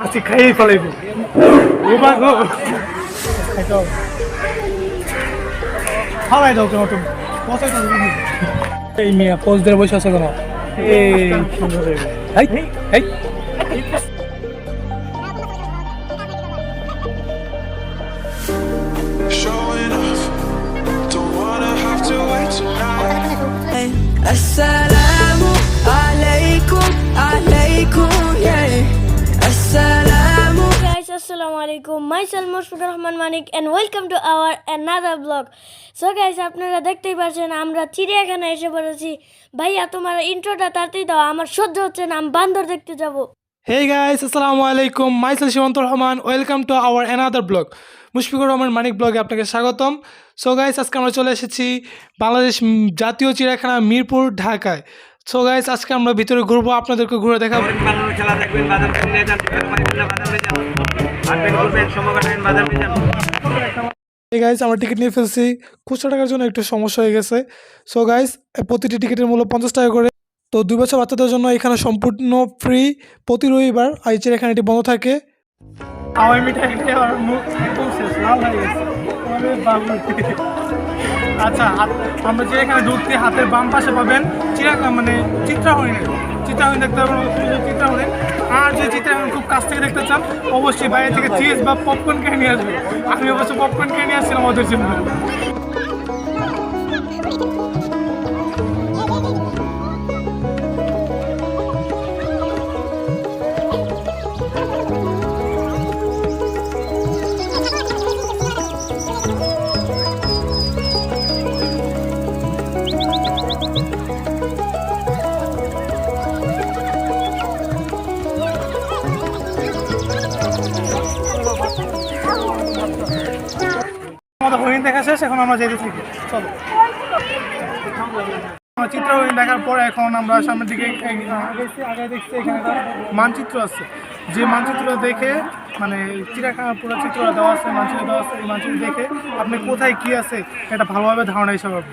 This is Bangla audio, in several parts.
আজকে খাইয়ে ফেলাইব ও বাগো খাইতে হবে খাওয়াই দাও কেন তুমি পচাই দাও এই মিয়া পোজ দিয়ে বসে আছে কেন এই সুন্দর এই এই Assalamu alaikum, alaikum, yeah. Assalamu. Guys, assalamu alaikum. Myself Mushfiqur Rahman Manik and welcome to our another vlog. So guys, আপনারা দেখতেই পাচ্ছেন আমরা চিড়িয়াখানায় এসে পড়েছি। ভাইয়া তোমার ইন্ট্রোটা তাড়াতাড়ি দাও, আমার সহ্য হচ্ছে না, আমি বান্দর দেখতে যাব। Hey guys, assalamu alaikum. Myself Shivantur Rahman. Welcome to our another vlog. Mushfiqur Rahman Manik ব্লগে আপনাকে স্বাগতম। সো গাইস, আজকে আমরা চলে এসেছি বাংলাদেশ জাতীয় চিড়িয়াখানা মিরপুর, ঢাকায়। সো গাইস, আজকে আমরা ভিতরে ঘুরবো, আপনাদেরকে ঘুরে দেখাবো। খেলা দেখবেন, বাদাম কিনে যান, বাদামে যান, আনবেন ঘুরবেন, সময় কাটাবেন, বাদামে যান। এই গাইস, আমরা টিকিট নিয়ে ফেলছি, খুচরা টাকার জন্য একটু সমস্যা হয়ে গেছে। সো গাইস, প্রতিটি টিকিটের মূল্য 50 টাকা করে। তো 2 বছর বাচ্চাদের জন্য এখানে সম্পূর্ণ ফ্রি। প্রতি রবিবার এই চিড়িয়াখানাটি বন্ধ থাকে। আমার মিঠাই খেয়ে আমার মুখ একদম শেষ, লাল হয়ে গেছে। আচ্ছা, আমরা যে এখানে ঢুকতে হাতের বাম পাশে পাবেন চিত্রাহরিণ দেখতে পাবেন, চিত্রাহরিণ। আর যে চিত্রাহরিণ খুব কাছ থেকে দেখতে চান, অবশ্যই বাইরে থেকে চিজ বা পপকর্ন কিনে নিয়ে আসবেন। আমি অবশ্য পপকর্ন কিনে নিয়ে আসছিলাম ওদের জন্য। আমাদের হরিণ দেখা শেষ, এখন আমরা যেতে থাকি। চলো, চিত্র হরিণ দেখার পরে এখন আমরা সামনের দিকে আগে দেখছি এখানে একটা মানচিত্র আছে। যে মানচিত্রটা দেখে চিড়িয়াখানার পুরো চিত্রটা দেওয়া আছে, মানচিত্র দেওয়া আছে। এই মানচিত্র দেখে আপনি কোথায় কী আছে এটা ভালোভাবে ধারণা হিসাবে হবে।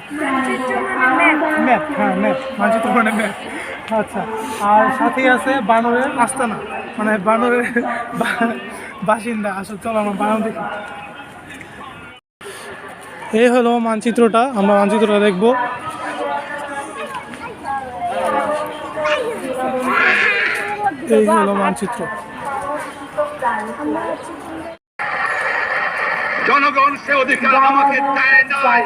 ম্যাপ, হ্যাঁ ম্যাপ, মানচিত্র মানে ম্যাপ। আচ্ছা, আর সাথেই আছে বানরের আস্তানা, বানরের বাসিন্দা। আসলে চলো আমরা বানর দেখি। এই হলো মানচিত্রটা, আমরা মানচিত্রটা দেখব। এই হলো মানচিত্র। জনগণ সে অধিকার আমাকে দেয় নাই।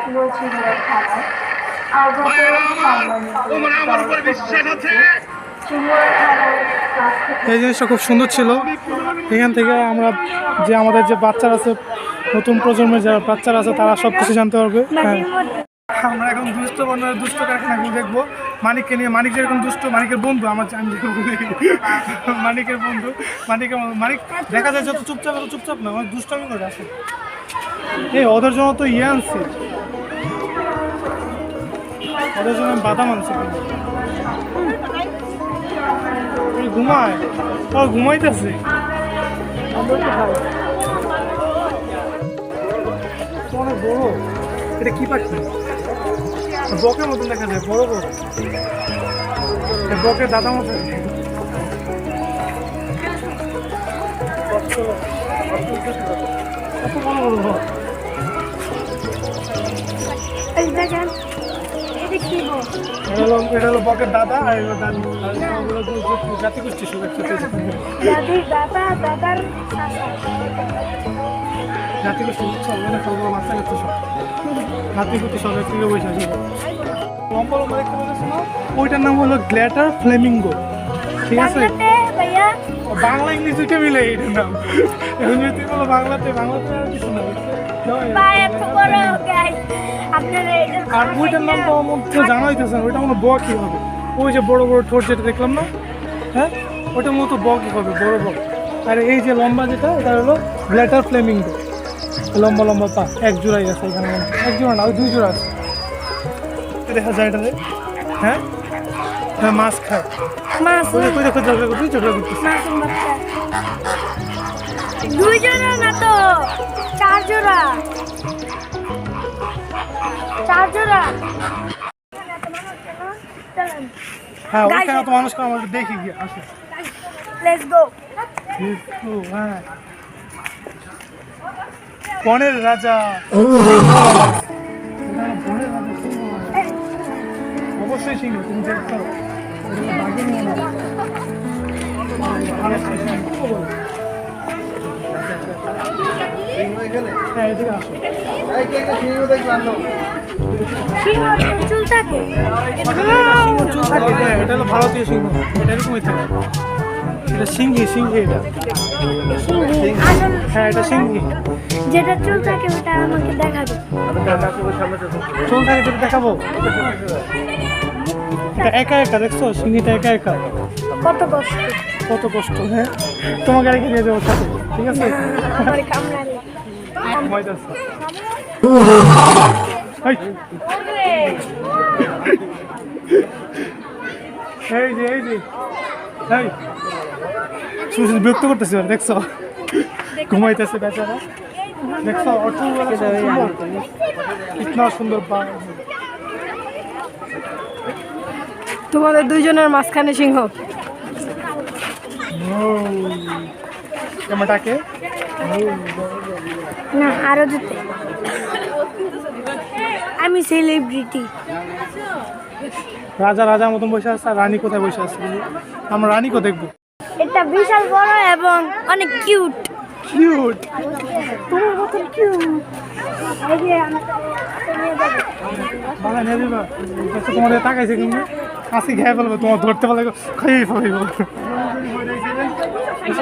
তোমরা আমার উপর বিশ্বাস আছে। এই জিনিসটা খুব সুন্দর ছিল। এখান থেকে আমরা আমাদের যে বাচ্চারা আছে, নতুন প্রজন্মের যারা বাচ্চারা আছে, তারা সব কিছু জানতে পারবে। হ্যাঁ, আমরা এখন দুষ্ট কারখানাগুলো দেখবো। মানিককে নিয়ে, মানিক যেরকম দুষ্ট, মানিকের বন্ধু মানিকের বন্ধু, মানিক দেখা যায় যত চুপচাপ না, অনেক দুষ্টামি করে আসে। এই ওদের জন্য তো আনছি, ওদের জন্য বাদাম আনছি। ঘুমায়, ঘুমাইতেছে। অনেক বড়, এটা কি পাখি? বকের মতন দেখা যায়, বড় বকের দাদা মতো। কত বড় বক। এটা হলো বকের দাদা, আর জাতি গোষ্ঠী সব একসাথে জাতি গোষ্ঠী সব মাথা গেছে, সব জাতি গোষ্ঠী সব একসাথে বসে আছে। লম্বা লম্বা দেখতে পাচ্ছি না, ওইটার নাম হলো গ্ল্যাটার ফ্লেমিঙ্গো। ঠিক আছে, বাংলা ইংলিশ দুইটা মিলে এইটার নাম। এখন যদি বলো বাংলাতে আর কিছু না। আর ওইটার নাম তো আমার মধ্যে জানা হইতেছে না, ওইটা মনে বকই হবে। ওই যে বড় বড় ঠোঁট যেটা দেখলাম না, হ্যাঁ, ওইটার মতো বকই হবে, বড় বক। আর এই যে লম্বা যেটা, এটা হলো গ্ল্যাটার ফ্লেমিঙ্গো। লম্বা লম্বা পা, এক জোড়াই আছে এখানে, এক জোড়া না, ওই 2 জোড়া আছে। দেখা যায় এটাতে, হ্যাঁ হ্যাঁ, মাছ খায়। দেখো ঝগড়া করছিস, ঝগড়া করছিস। 2 জোড়া না তো, 4 জোড়া। হ্যাঁ, ওইখানে তো মানুষকে আমরা দেখি গিয়ে আসে। Let's go. হ্যাঁ বনের রাজা বনের রাজা সিংহ। অবশ্যই সিংহ তুমি দেখছো বাঘের নিয়ে না। হ্যাঁ এদিকে আসো। সিংহ চুল থাকে। সিংহ চুল থাকে, হ্যাঁ, এটা হলো ভারতীয় সিংহ, এটা এরকমই থাকে। এটা সিংহী সিংহী এটা। সিংহী আসল হ্যাঁ এটা সিংহী। যেটা চুল থাকে ওটা আমাকে দেখাবে। চুল থাকে যেটা দেখাবো। এটা একা একা দেখছো, সিংহীটা একা একা। কত কষ্ট। কত কষ্ট। হ্যাঁ তোমাকে রেখে দিয়ে যাবো সাথে, ঠিক আছে? আমার কামড়ালে। ভয় পাচ্ছে। এই যে এই যে এই শুধু বিরক্ত করতেছে ওরা, দেখছো ঘুমাইতেছে বেচারা, দেখছো কিতনা সুন্দর বাঘ। তোমাদের দুইজনের মাঝখানে সিংহ। ক্যামেরাটাকে না আরো দিতে। আমি সেলিব্রিটি। রাজা রাজার মতন বসে আছে, আর রানী কোথায় বসে আছে? আমরা রানীকে দেখবো। এটা বিশাল বড় এবং অনেক কিউট। কিউট। তোমার মতন কিউট। এই যে আমি বাবা নিয়ে দিবা। তোমার তাকাইছে কিন্তু আসি খেয়ে ফেলবো, তোমার ধরতে পারলে খাইয়ে ফেলবো।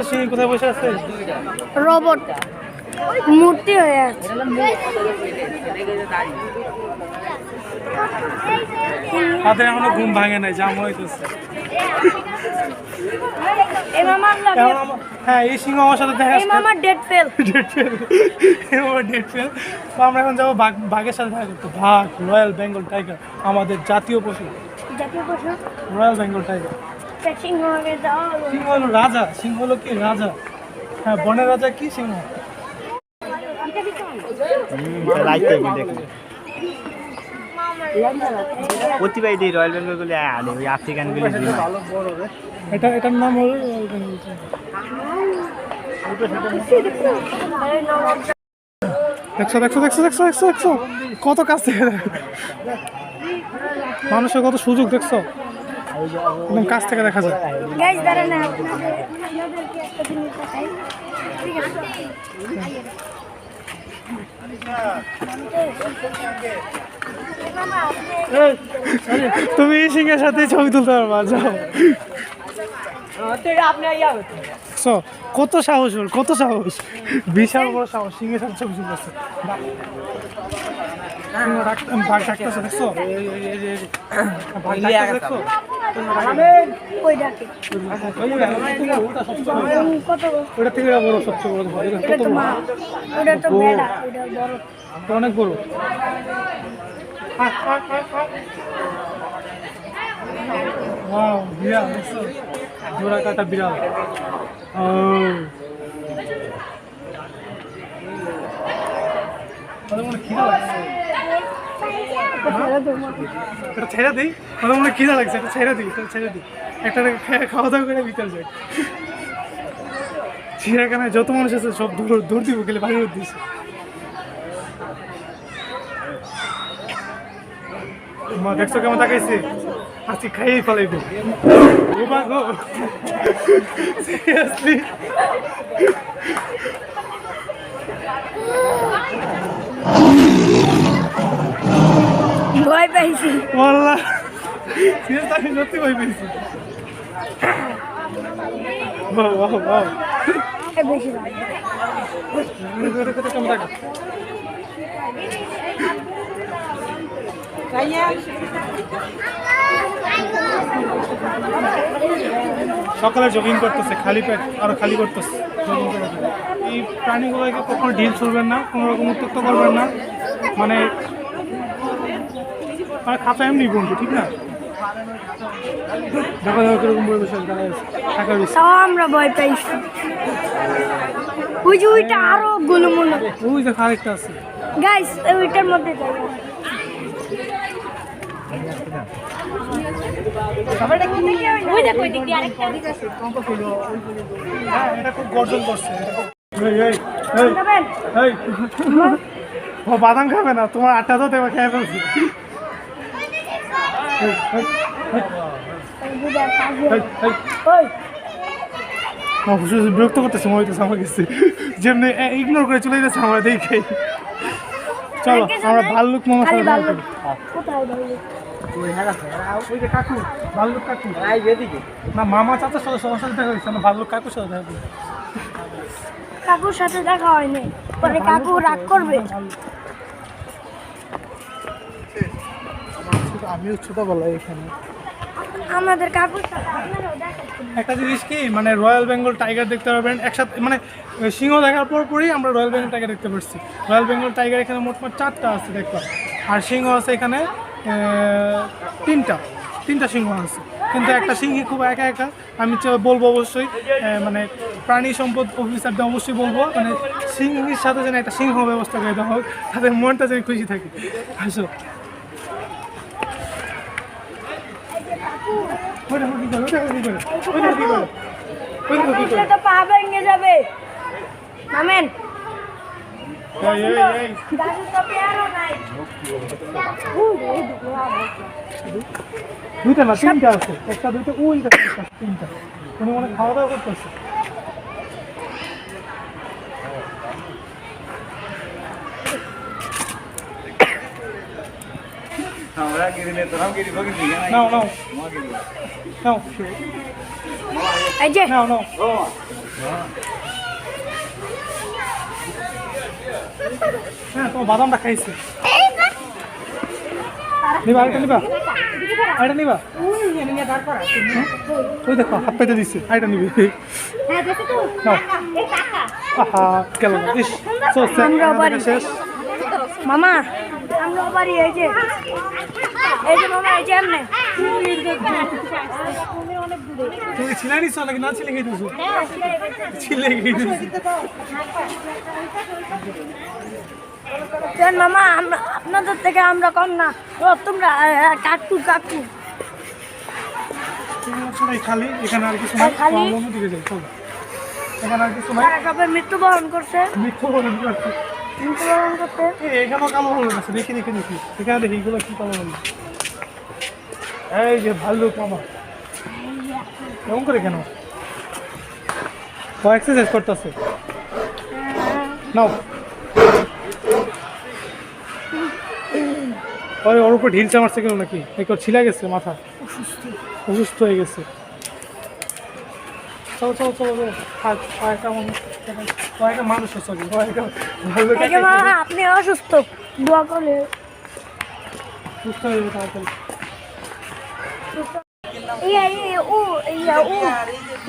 সিং কোথায় বসে আছে? রোবট মূর্তি হয়ে আছে। তাদের এখনো ঘুম ভাঙে নাই, জাম হইতেছে। এই মামার লাগে। হ্যাঁ এই সিংহ আমার সাথে দেখা এই মামার ডেট ফেল। Date fail. তো আমরা এখন যাবো বাঘের সাথে দেখা করতে। বাঘ, রয়্যাল বেঙ্গল টাইগার, আমাদের জাতীয় পশু। জাতীয় পশু রয়্যাল বেঙ্গল টাইগার। সিংহ হয়ে যাও। সিংহ হলো রাজা, সিংহ হলো কি রাজা। হ্যাঁ বনের রাজা কি সিংহ। অতিবাহিত রয়্যাল বেঙ্গল গুলি আনে ওই আফ্রিকান গুলি। এটার নাম হলো দেখছো দেখছো দেখছো দেখছো দেখছো দেখছো কত কাছ থেকে মানুষের কত সুযোগ, দেখছো একদম কাছ থেকে দেখা যায়। গাইস দাঁড়ান না, আপনাদেরকে একটা জিনিস দেখাই। ঠিক আছে এই, তুমি এই সিংহের সাথে ছবি তুলতে পারবা, যাও। দেখছো কত সাহস ওর, কত সাহস, বিশাল বড় সাহস, সিংহের সাথে ছবি তুলতেছে। বাঘ ডাকতেছে, দেখছো বাঘ ডাকতেছে, দেখছো ওই ডাকে কত ওটা থেকে বড়, সবচেয়ে বড় ভয়। এটা কত তো মা, ওটা তো বেড়া, ওটা বড়। অনেক বড়। ওয়াও বিড়াল, দেখছো জোড়া কাটা বিড়াল। ও ওদের মনে খিদা লাগছে, এটা ছেড়ে দিই। ওদের মনে খিদা লাগছে, এটা ছেড়ে দিই, এটা ছেড়ে দিই। একটা খাওয়া দাওয়া করে ভিতরে যাই। চিড়িয়াখানায় যত মানুষ আছে সব দৌড় দিব গেলে বাইরে দিচ্ছে। মা দেখছো কেমন তাকাইছে, আজকে খাইয়েই ফেলাইব। ও মা গো, সিরিয়াসলি ভয় পাইছি। ওয়াল্লাহ সিরিয়াসলি আমি সত্যি ভয় পেয়েছি। ওয়াও ওয়াও ওয়াও, বেশি ভালো। কেমন টাকা সকালে জগিং করতেছে, খালি পেট আরো খালি করতেছে জগিং করে। এই প্রাণীগুলোকে কখনো ঢিল ছুড়বেন না, কোনো রকম উত্তক্ত করবেন না, মানে খাঁচা এমনি বন্ধু, ঠিক না? দেখো দেখো কিরকম পরিবেশ থাকা বেশি। তাও আমরা ভয় পাইছি। ওই যে ওইটা আরো গুলুমুলু। ওই দেখো আরেকটা আছে। গাইস ওইটার মধ্যে যাই। ওই দেখো ওই দিক দিয়ে আরেকটা হ্যাঁ এটা খুব গর্জন করছে খাবেন? ও বাদাম খাবে না, তোমার আটটা তো দেবে খেয়ে ফেলছি। ওই বিরক্ত করতেছে মনে হইতেছে আমার কাছে, যেমনি ইগনোর করে চলে যাচ্ছে আমরা দেখে। চলো আমরা ভাল্লুক মামা খালি খাওয়া ভাল্লুক। কোথায় ভাল্লুক? ওই যে কাকু, ভাল্লুক কাকু না, মামা চাচার সাথে সবার সাথে দেখা হয়েছে, আমরা ভাল্লুক কাকুর সাথে দেখা করি। কাকুর সাথে দেখা হয়নি, পরে কাকু রাগ করবে। আমিও ছোটবেলায় এখানে আমাদের কাকুর সাথে আপনারাও দেখা করবেন। একটা জিনিস কি মানে রয়্যাল বেঙ্গল টাইগার দেখতে পারবেন একসাথে, মানে সিংহ দেখার পরই আমরা রয়্যাল বেঙ্গল টাইগার দেখতে পাচ্ছি। রয়্যাল বেঙ্গল টাইগার এখানে মোটমাট 4টা আছে দেখলাম, আর সিংহ আছে এখানে 3টা সিংহ আছে, কিন্তু একটা সিংহী খুব একা একা। আমি বলবো অবশ্যই মানে প্রাণী সম্পদ অফিসারদের অবশ্যই বলবো, মানে সিংহীর সাথে যেন একটা সিংহ ব্যবস্থা করে দেওয়া হোক, তাদের মনটা যেন খুশি থাকে। আসো এটা তো পা ভেঙে যাবে। নামেন। দাদু তো পেয়ারও নাই। দুইটা না 3টা আছে, একটা দুইটা ওই দেখো 3টা। উনি মনে হয় খাওয়া দাওয়া করতেছে। নাও নাও নাও এই যে নাও নাও হ্যাঁ, তোমার বাদামটা খাইছে। নিবা আরেকটা নিবা, আরেকটা নিবা। ওই দেখো হাত পেতে দিচ্ছে, আরেকটা নিবি। নাও। আহা গেল না। ইস so sad, আমাদের শেষ। মামা আমরা বাড়ি এই যে মামা এই যে এমনি তুমি ছিলাই নিচ্ছ নাকি না ছিলে খেয়ে দিচ্ছ? ছিলে খেয়ে দিচ্ছি। মামা আপনাদের থেকে আমরা কম না। ও তোমরা কাকু কাকু খালি এখানে আর কিছু নাই, খালি? অন্যদিকে যাই চলো। এখানে আর কিছু নাই, তারা সবাই মৃত্যুবরণ করছে। মৃত্যুবরণ করছে। মৃত্যুবরণ করতে এখানেও কালো হলো গেছে, দেখি দেখি দেখি এখানে দেখি এগুলো কি কালো হলো। এই যে ভাল্লুক মামা এমন করে কেন এক্সারসাইজ করতেছে। নাও ওর উপর ঢিল চামারছে কেন নাকি, একবার ছিলা গেছে মাথা, অসুস্থ হয়ে গেছে। চলো চলো চলো চলো, কয়েকটা মানুষ সরি এই যে মামা আপনি অসুস্থ, দোয়া করলে সুস্থ হয়ে যাবে তাড়াতাড়ি।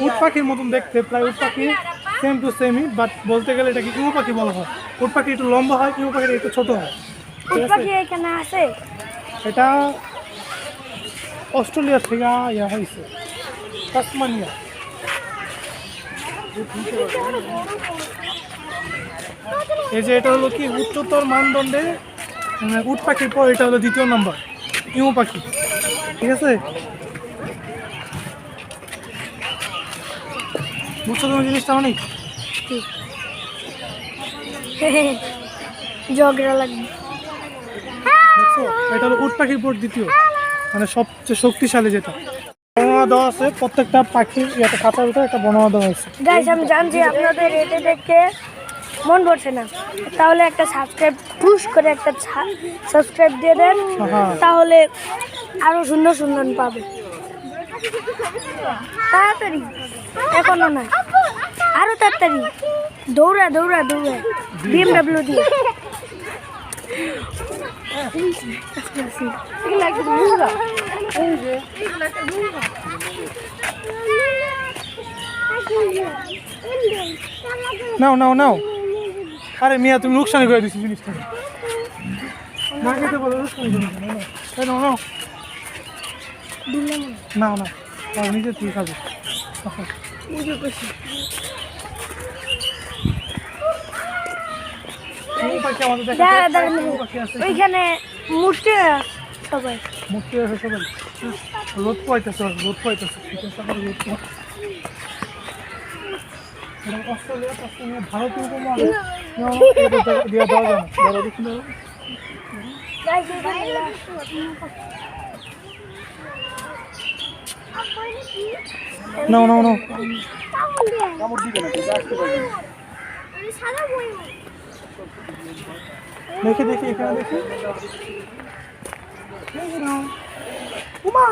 উট পাখির মতন দেখতে, প্রায় উট পাখি সেম টু সেমই, বাট বলতে গেলে এটাকে ইউ পাখি বলা হয়। উট পাখি একটু লম্বা হয়, ইউ পাখিটা একটু ছোট হয়। ঠিক আছে, এখানে আছে। এটা অস্ট্রেলিয়া থেকে ইয়া হয়েছে, তাসমানিয়া। এই যে এটা হলো কি উচ্চতর মানদণ্ডে উট পাখির পর এটা হলো 2য় নম্বর ইউ পাখি। ঠিক আছে, বুঝছো তুমি জিনিসটা অনেক ঝগড়া লাগবে। দেখছো, এটা হলো উট পাখির পর 2য়, মানে সবচেয়ে শক্তিশালী যেটা। বর্ণনা দেওয়া আছে প্রত্যেকটা পাখির একটা খাঁচার ভিতরে একটা বর্ণনা দেওয়া আছে। গাইস আমি জানছি আপনাদের এটা দেখে মন ভরছে না, তাহলে একটা সাবস্ক্রাইব পুশ করে একটা সাবস্ক্রাইব দিয়ে দেন, তাহলে আরো সুন্দর সুন্দর পাবে। তাড়াতাড়ি, এখনো না, আরো তাড়াতাড়ি দৌড়া দৌড়া দৌড়া BMW দিয়ে। নাও নাও নাও, আরে মিয়া তুমি লোকসানি করে দিচ্ছি জিনিসটা, না খেতে বলো লোকসানি করে দিচ্ছি। নাও নাও নাও না, আর নিজে তুই খাবে। আমাদের ওইখানে মূর্তি সবাই মুক্তি আছে সবাই। রোদ পাইতেছে ঠিক আছে আবার রোদ পোয়াইতেছে। এরকম অস্ট্রেলিয়া ভারতীয় উপমহাদেশ দিয়ে দেওয়া যায় না বড় দেখি না। নাও নাও নাও দেখি দেখি এখানে দেখি উমা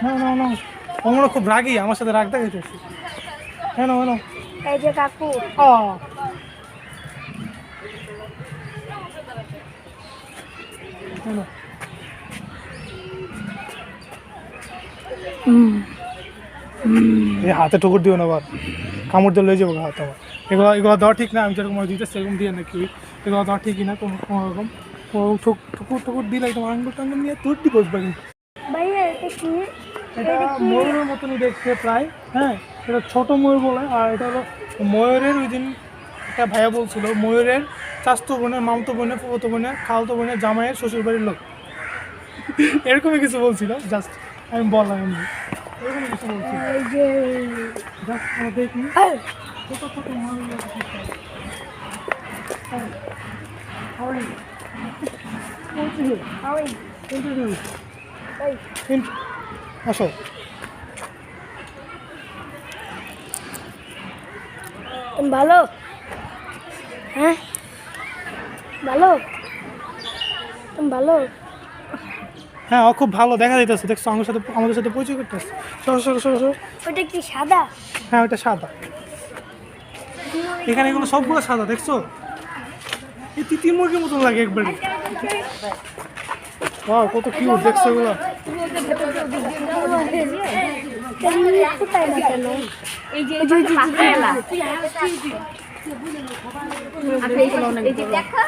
নাও নাও নাও আমরা খুব রাগি আমার সাথে রাগ দেখাইতেছি। হ্যাঁ নাও নাও এই যে কাকু এই হাতে ঠুকুর দিও না আবার কামড় দিয়ে লয়ে যাবো হাত আমার এগুলো এগুলো দেওয়া ঠিক না আমি যেরকম দিতে সেরকম দিয়ে নাকি এগুলো দেওয়া ঠিকই না কোনো কোনো রকম ঠুকুর ঠুকুর দিলে একদম আঙুল টাঙ্গুল নিয়ে তুলটি বসবে। ভাইয়া এটা কি? এটা ময়ূরের মতনই দেখতে প্রায়, হ্যাঁ এটা ছোট ময়ূর বলে। আর এটা হলো ময়ূরের ওই দিন একটা ভাইয়া বলছিল ময়ূরের চাস্তো বোনের মামতো বোনের ফুফতো বোনের খালতো বোনের জামাইয়ের শ্বশুর বাড়ির লোক এরকমই কিছু বলছিল। জাস্ট আমি বললাম এমনি এরকমই কিছু বলছিল। এই যে জাস্ট আমরা দেখি ছোট ছোট ময়ূর আসো তুমি ভালো? হ্যাঁ ভালো, তুমি ভালো? হ্যাঁ ও খুব ভালো দেখা যাইতেছে দেখছো আমাদের সাথে পরিচয় করতেছে। সরো সরো সরো সরো। ওটা কি সাদা? হ্যাঁ ওটা সাদা, এখানে এগুলো সবগুলো সাদা দেখছো। এই তিতি মুরগির মতন লাগে একবারে। ওয়াও কত কিউট দেখছো এগুলো। কোথায় না কেন? এই যে পাখামেলা এই যে দেখা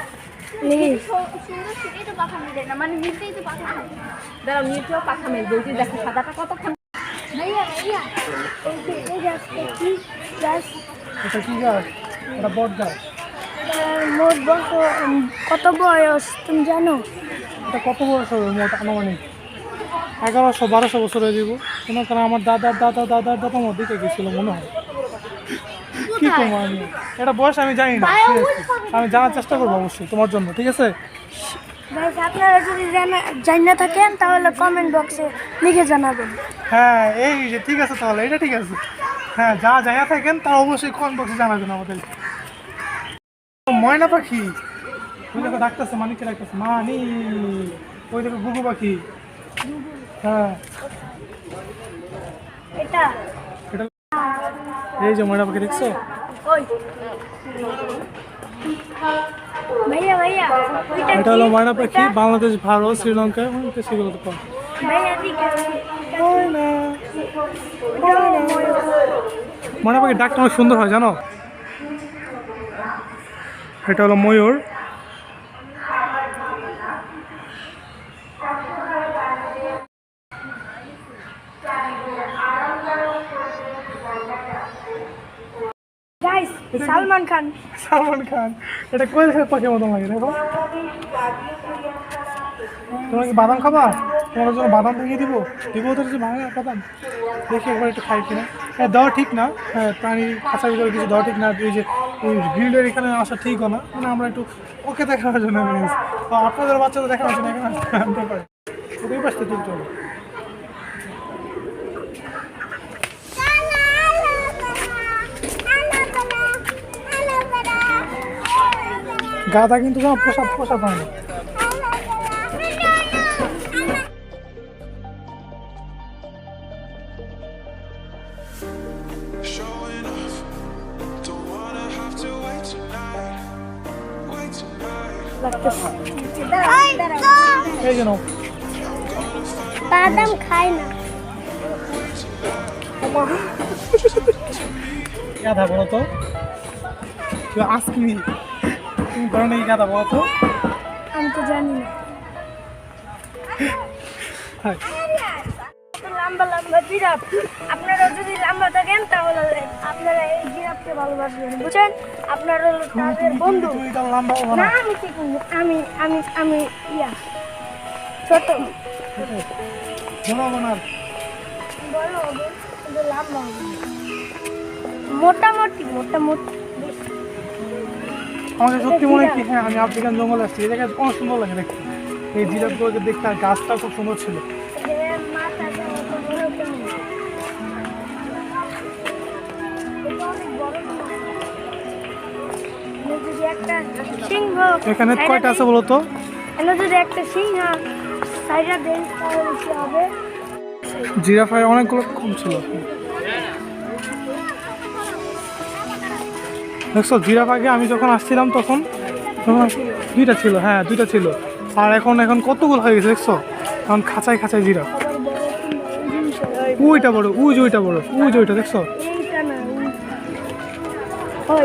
মানে নিচেই তো পাখা দাঁড়াও নিচেও পাখা মেলবে ওই যে দেখো সাদাটা কতক্ষণ এটা কি গাছ? এটা বট গাছ। মোট কত বয়স তুমি জানো? এটা কত বয়স হবে মোট আনুমানিক 1100-1200 বছর হয়ে যাব। কোনো কারণ আমার দাদার আমার দিকে গেছিলো মনে হয়। কি করবো আমি, এটা বয়স আমি জানি না, আমি জানার চেষ্টা করবো অবশ্যই তোমার জন্য, ঠিক আছে? আপনারা যদি জানা থাকেন তাহলে কমেন্ট বক্সে লিখে জানাবেন। হ্যাঁ এই যে ঠিক আছে তাহলে এটা ঠিক আছে। হ্যাঁ যা জানা থাকেন তা অবশ্যই কমেন্ট বক্সে জানাবেন আমাদের। ময়না পাখি ওই দেখো ডাকতেছে, মানিককে ডাকতেছে মানি। ওই দেখো গুগু পাখি। হ্যাঁ এটা এটা এই যে ময়না পাখি দেখছো? ওই ভাইয়া ভাইয়া ওইটা এটা হলো ময়না পাখি, বাংলাদেশ, ভারত, শ্রীলঙ্কা এবং সেগুলোতে পাওয়া। ভাইয়া দিকে ময়না ময়না পাখির ডাকটা অনেক সুন্দর হয় জানো। এটা হলো ময়ূর। গাইস সালমান খান এটা কই দেশের পাখির মতন লাগে দেখো। তোমরা কি বাদাম খাবা? তোমার জন্য বাদাম ভেঙে দিব ওদের যে ভাঙা বাদাম দেখি একবার একটু খাই কিনা। হ্যাঁ দেওয়া ঠিক না, হ্যাঁ প্রাণী খাঁচার ভিতরে কিছু দেওয়া ঠিক না। এই যে এই ভিড়ের এখানে আসা ঠিকও না, মানে আমরা একটু ওকে দেখানোর জন্য আপনাদের বাচ্চাদের দেখানোর জন্য এখানে আনতে পারে। ওই পাশে তুলতে হবে। গাদা কিন্তু কোনো পোষা পায় না। এই জন্য বাদাম খায় না। গাধা বলো তো, আজকে তুমি ধরো নাকি গাধা বলো তো? আমি তো জানি না। লম্বা লম্বা জিরাফ, আপনারা যদি লম্বা থাকেন তাহলে আপনারা এই জিরাফকে ভালোবাসবেন, বুঝছেন? আপনারা হলো তাদের বন্ধু। তুমি তো লম্বা না আমি ঠিক আমি আমি আমি ইয়া ছোট। বড় বানার বড় হবে কিন্তু লম্বা হবে মোটামুটি আমাকে সত্যি মনে হয় কি হ্যাঁ আমি আফ্রিকান জঙ্গলে আসছি এই জায়গায় অনেক সুন্দর লাগে দেখতে এই জিরাফগুলোকে দেখতে আর গাছটা খুব সুন্দর ছিল মাথাটা অত বড় কেন এটা অনেক বড় না। যদি একটা সিংহ এখানে কয়টা আছে বলো তো এখানে যদি একটা সিংহ সাইডা দেন তাহলে কি হবে জিরাফের অনেকগুলো কম ছিল দেখছো জিরাফ আগে আমি যখন আসছিলাম তখন দুইটা ছিল হ্যাঁ দুইটা ছিল আর এখন কতগুলো হয়ে গেছে দেখছো এখন খাঁচায় জিরাফ আবার বড় জিনিস ওইটা বড় ওই যে ওইটা দেখছো এইটা না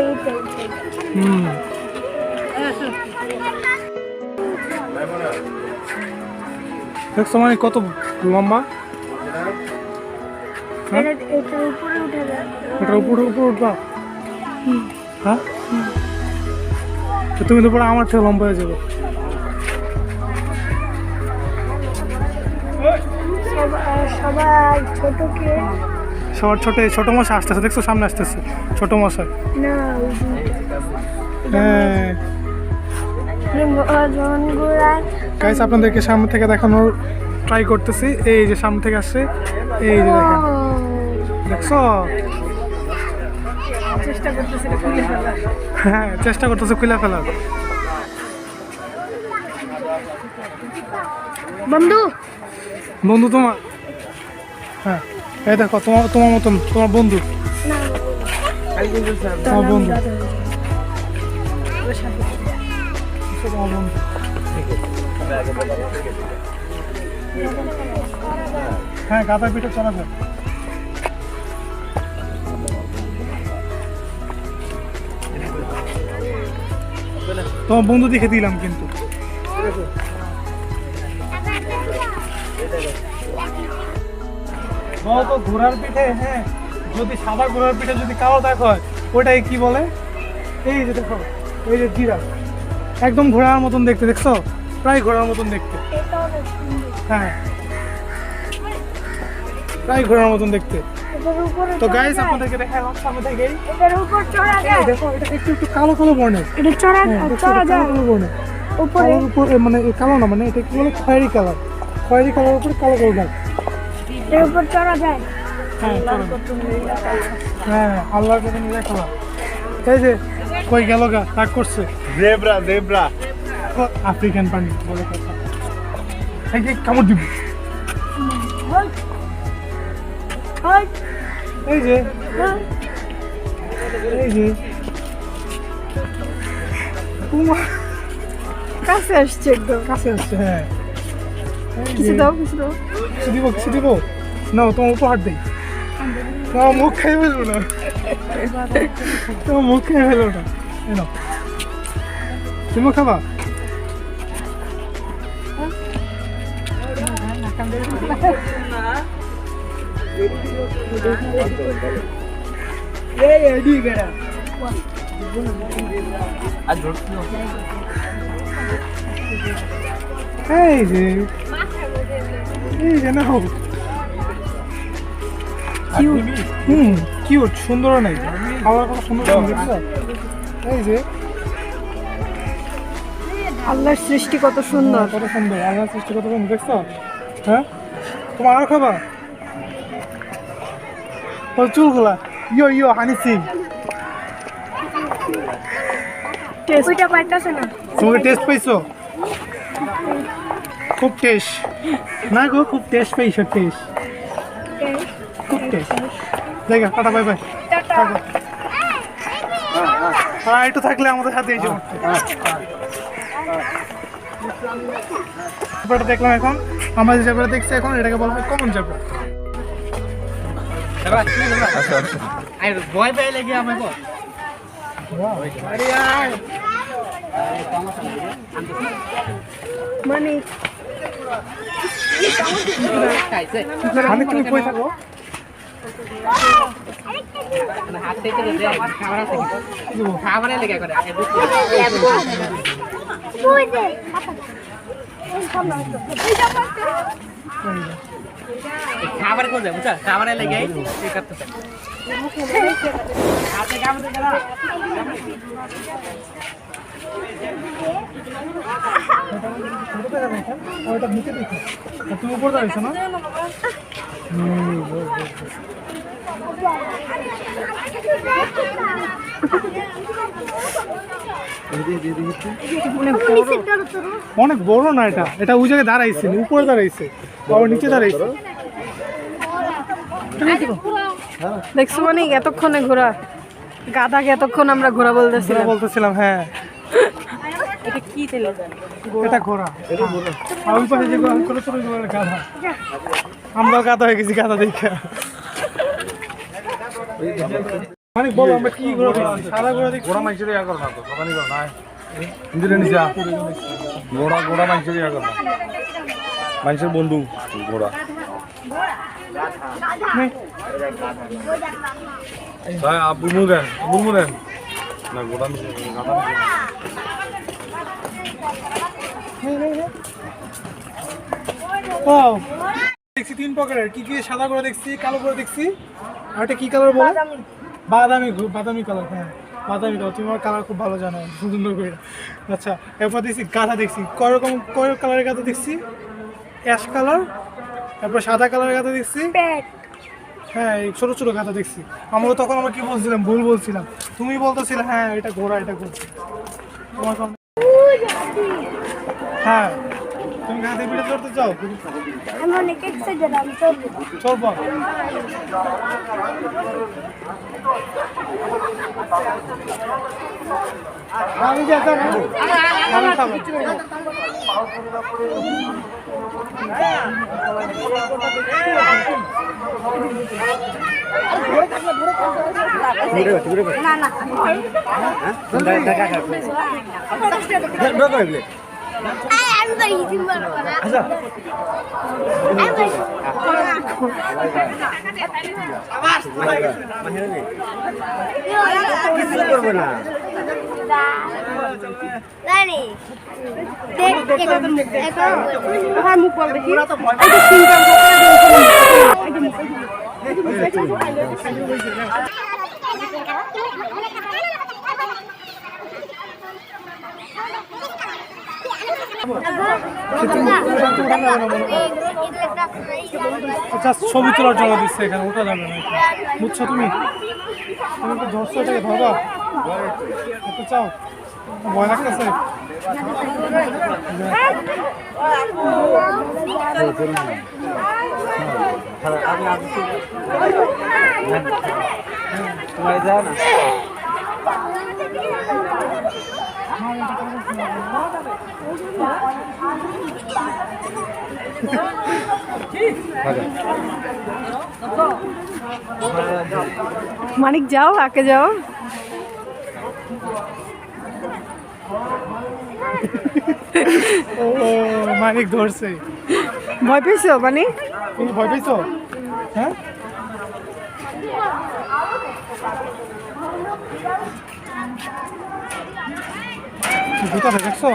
এইটা হুম দেখছো মানে কত লম্বা হ্যাঁ? এটার উপরে উঠে যায় এটার উপরে উঠবা হ্যাঁ তো তুমি তো পরে আমার থেকে লম্বা হয়ে যাবে সবাই ছোটকে সবার ছোট মশাই আসতেছে দেখছো সামনে আসতেছে ছোট মশাই না হ্যাঁ জনগুড়ায় গাইস আপনাদেরকে সামনে থেকে দেখানোর ট্রাই করতেছি এই যে সামনে থেকে আসছে এই যে দেখেন দেখছো চেষ্টা করতেছি এটা খুলে ফেলার। হ্যাঁ চেষ্টা করতেছে খুলে ফেলার বন্ধু তোমার হ্যাঁ এই দেখো তোমার মতন তোমার বন্ধু তোমার বন্ধু তোমার বন্ধু হ্যাঁ গাদার পিঠে চলা যায় তোমার বন্ধু দেখে দিলাম কিন্তু তো ঘোড়ার পিঠে হ্যাঁ যদি সাদা ঘোড়ার পিঠে যদি কালো দাগ হয় ওটাই কি বলে এই যে দেখো এই যে জিরাফ একদম ঘোড়ার মতন দেখতে দেখছো প্রায় ঘোড়ার মতন দেখতে হ্যাঁ প্রায় ঘোড়ার মতন দেখতে তো গাইস আপনাদেরকে দেখালাম সামনে থেকেই এটার উপর চড়া যায় দেখো এটা একটু কালো বর্ণের এটা চড়া চড়া যায় কালো বর্ণের উপরে কালোর উপর মানে কালো না মানে এটা কি বলে খয়েরি কালার উপরে কালো দাগ এর উপর চড়া যায় হ্যাঁ হ্যাঁ আল্লাহর কাছে নিয়ে খেলা এই যে কই গেল গা রাগ করছে জেব্রা আফ্রিকান পানি বলে কথা এই যে কামড় দিবি এই যে কাছে আসছে একদম কাছে আসছে হ্যাঁ কিছু দাও কিছু দিব না তোমার উপহার দেই তোমার মুখ খাই ফেলবো না এই নাও তুমি খাবা এই যে না হোক কিউট সুন্দর নাই খাওয়ার কত সুন্দর দেখছো এই যে আল্লাহর সৃষ্টি কত সুন্দর কত সুন্দর আল্লাহ সৃষ্টি কত সুন্দর দেখছো হ্যাঁ তোমার আরো খাবা তোর চুলগুলা ইয়ো হানি সিং ওইটা পাইতাছে না তোমাকে টেস্ট পাইছো খুব টেস্ট না গো খুব টেস্ট পাইছো খুব টেস্ট জায়গা টাটা বাই বাই হ্যাঁ একটু থাকলে আমাদের সাথে এই যে জেব্রাটা দেখলাম এখন আমরা যে জেব্রা দেখছি এখন এটাকে বলা হয় কমন জেব্রা ভয় পেয়ে লেগে আমায় বল মানে মানে তুমি কই থাকো খাবার খোঁজে বুঝছো খাবারে লেগে এই করতেছে হাতে কামড়ে গেল ওটা নিচে দেখো তুমি উপরে দাঁড়িয়েছো না অনেক বড় না এটা এটা ওই জায়গায় দাঁড়াইছে উপরে দাঁড়াইছে আবার নিচে দাঁড়াইছে দেখছো মানে এতক্ষণে ঘোরা গাধাকে এতক্ষণ আমরা ঘোরা বলতেছিলাম বলতেছিলাম হ্যাঁ এটা কি তেল এটা ঘোড়া আর ওই পাশে যেগুলো ছোট ছোট গাধা আমরা গাধা হয়ে গেছি গাধা দেখে মানে বলো আমরা কি ঘোড়া দেখছি সাদা ঘোড়া দেখছি ঘোড়া মাংসের ইয়া করো না তো সকালে করো না ইন্দিরে নিজা ঘোড়া ঘোড়া মাংসের ইয়া করো না মাংসের বন্ধু ঘোড়া তাই বুলমু দেন না ঘোড়া গাধা ও দেখছি তিন প্রকারের কি কি সাদা করে দেখছি কালো করে দেখছি আর এটা কি কালার বলে বাদামি কালার হ্যাঁ বাদামি কালার তুমি আমার কালার খুব ভালো জানো সুন্দর করে আচ্ছা এরপর দেখছি গাধা দেখছি কয় কালারের গাধা দেখছি অ্যাশ কালার তারপর সাদা কালারের গাধা দেখছি হ্যাঁ এই ছোট ছোট গাধা দেখছি আমরা তখন আমরা কি বলছিলাম ভুল বলছিলাম তুমি বলতেছিলে হ্যাঁ এটা ঘোড়া তোমার সামনে হ্যাঁ তুমি গাধা ভিডিও করতে চাও আমি অনেক এক্সাইটেড আমি চলবো আমি যেতাম আমি খাবো না না আমি তো ইজি মারো না আচ্ছা ছবি তোলার জন্য দিচ্ছে এখানে ওটা যাবে না বুঝছো তুমি তো ধরছো এটাকে ধরবা দেখতে চাও ভয় লাগতেছে মানিক যাও আগে যাও ও মানিক ধরছে ভয় পেয়েছো মানিক তুমি ভয় পেয়েছো হ্যাঁ কোথায় দেখছো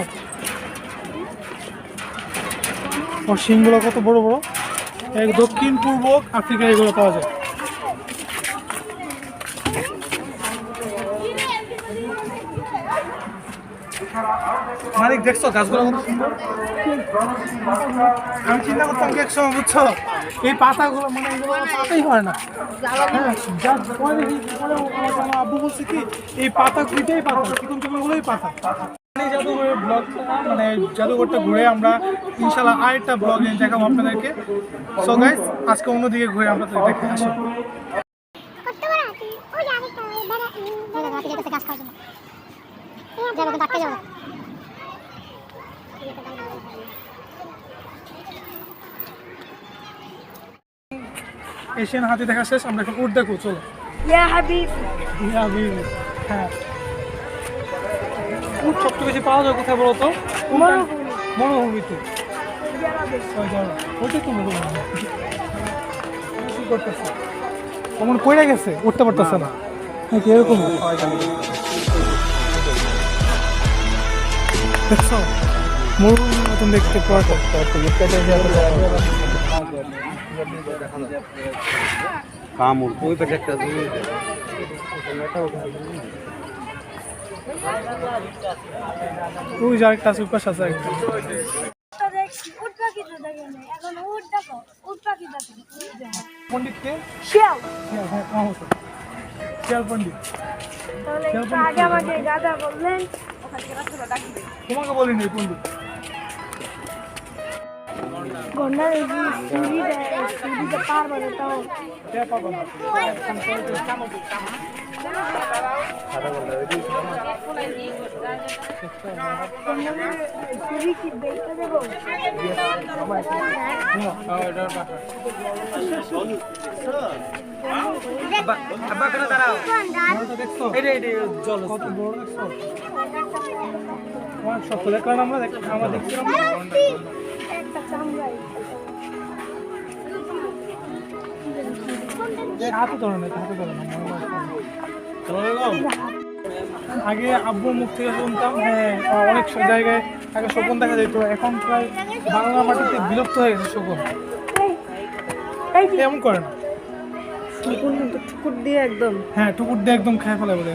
ওর শিংগুলো কত বড় বড় এক দক্ষিণ পূর্ব আফ্রিকায় এগুলো পাওয়া যায় মালিক দেখছো গাছগুলো কত সুন্দর আমি চিন্তা করতাম কি এক সময় বুঝছো এই পাতাগুলো মানে এগুলো পাতাই হয় না হ্যাঁ আব্বু বলছে কি এই পাতা কুইটাই পাতা চিকন চিকনগুলোই পাতা জাদুঘরের ব্লগ মানে জাদুঘরটা ঘুরে আমরা ইনশাল্লাহ আরেকটা ব্লগ দেখাবো আপনাদেরকে সো গাইস আজকে অন্যদিকে ঘুরে আপনাদের দেখে আসি এশিয়ান হাতি দেখা শেষ আমরা এখন উঠ দেখো চলো ইয়া হাবিব হ্যাঁ উঠ সবচেয়ে বেশি পাওয়া যায় কোথায় বলো তো মরুভূমিতে ওইটাই তো মরুভূমি কি করতেছে অমন পড়ে গেছে উঠতে পারতেছে না নাকি এরকম দেখছো মরুভূমির মতন দেখতে পাওয়া কামড় ওই পাশে একটা ওই যে আরেকটা আছে, উপাস আছে একটা। দেখছি উট পাখি তো দেখে নাই, এখন উট দেখো, উট পাখি দেখো। পণ্ডিতকে শিয়াল। হ্যাঁ শিয়াল পণ্ডিত। তাহলে একটু আগে আমাকে গাধা বললেন। তোমাকে বলিনি পণ্ডিত। গন্ডার এই যে সিঁড়িটা পার করে তাও কে পাবো না। সিঁড়ি কি দেখতে দেবো? আব্বা কেন দাঁড়াও দেখছো এই রে জল কত বড় দেখছো? আমার সকলের কারণ আমরা দেখছিলাম একটা চামড়াই। হাতে ধরে না, আগে আব্বুর মুখ থেকে শুনতাম হ্যাঁ অনেক জায়গায় আগে শকুন দেখা যেত, এখন প্রায় বাংলা মাটিতে বিলুপ্ত হয়ে গেছে শকুন। এমন করে না, টুকুর কিন্তু টুকুর দিয়ে একদম হ্যাঁ টুকুর দিয়ে একদম খেয়ে ফেলে বলে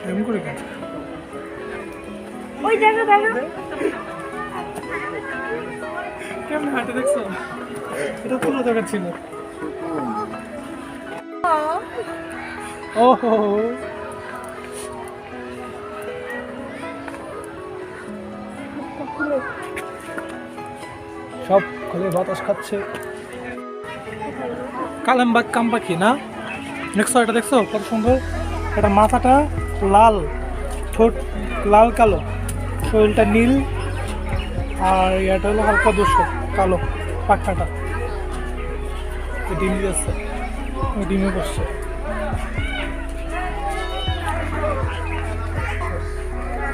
এমন করে কেন? ওই দেখো কেমন হাঁটে দেখছো? এটা পুরো দরকার ছিল। ওহো সব খুলে বাতাস খাচ্ছে। কালামবাগ কাম পাখি না? দেখছো এটা, দেখছো কত সুন্দর? এটা মাথাটা লাল, ঠোঁট লাল কালো, শরীরটা নীল, আর এটা হলো হালকা ধূসর কালো পাখাটা। ডিম দিয়েছে, ডিমে বসছে।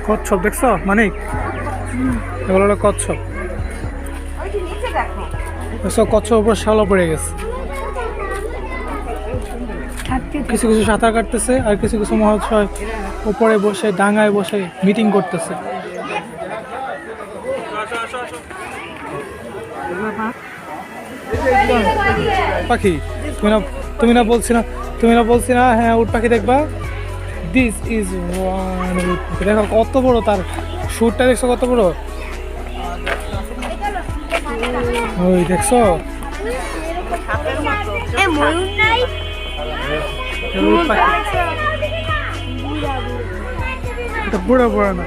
কচ্ছপ দেখছো মানিক? এগুলো হলো কচ্ছপ। দেখছো কচ্ছপ উপর শালো পড়ে গেছে। কিছু কিছু সাঁতার কাটতেছে, আর কিছু কিছু মহাশয় উপরে বসে ডাঙায় বসে মিটিং করতেছে। পাখি তুমি না বলছি না হ্যাঁ উট পাখি দেখবা। দিস ইজ ওয়ান উট পাখি। দেখো কত বড় তার সুরটা, দেখছো কত বড়? ওই দেখছো ময়ূর নাই। উট পাখি, এটা বুড়া না।